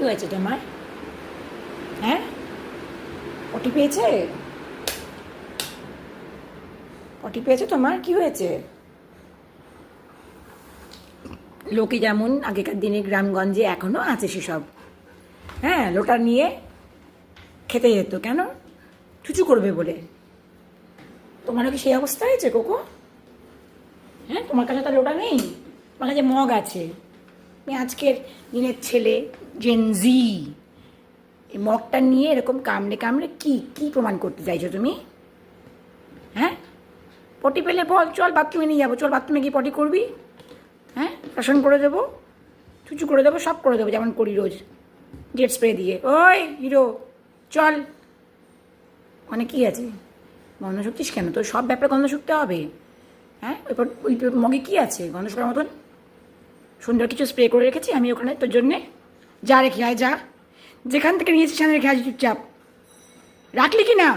হয়েছে তোমার? হ্যাঁ, পটি পেয়েছে? পটি পেয়েছে তোমার? কি হয়েছে? লোকে যেমন আগেকার দিনে গ্রামগঞ্জে এখনো আছে সেসব, হ্যাঁ, লোটা নিয়ে খেতে যেত কেন? চুচু করবে বলে। তোমারও কি সেই অবস্থা হয়েছে কোকো? হ্যাঁ, তোমার কাছে তো লোটা নেই, তোমার কাছে মগ আছে। তুমি আজকের দিনের ছেলে, জেনজি, এই মগটা নিয়ে এরকম কামড়ে কামড়ে কি কি প্রমাণ করতে চাইছো তুমি? হ্যাঁ, পটি পেলে বল, চল বাথরুমে নিয়ে যাবো, চল বাথরুমে গিয়ে পটি করবি। হ্যাঁ, শাসন করে দেবো, চুচু করে দেবো, সব করে দেবো যেমন করি রোজ জেট স্প্রে দিয়ে। ওই হিরো, চল। মানে কি আছে, গন্ধ শুকছিস কেন? তোর সব ব্যাপারে গন্ধ শুকতে হবে? হ্যাঁ, ওই মগে কী আছে গন্ধ শোকার মতন? সুন্দর কিছু স্প্রে করে রেখেছি আমি ওখানে তোর জন্যে। যা রেখে আয়, যা, যেখান থেকে নিয়েছিস সেখানে রেখে আয় চুপচাপ। রাখলি কি না?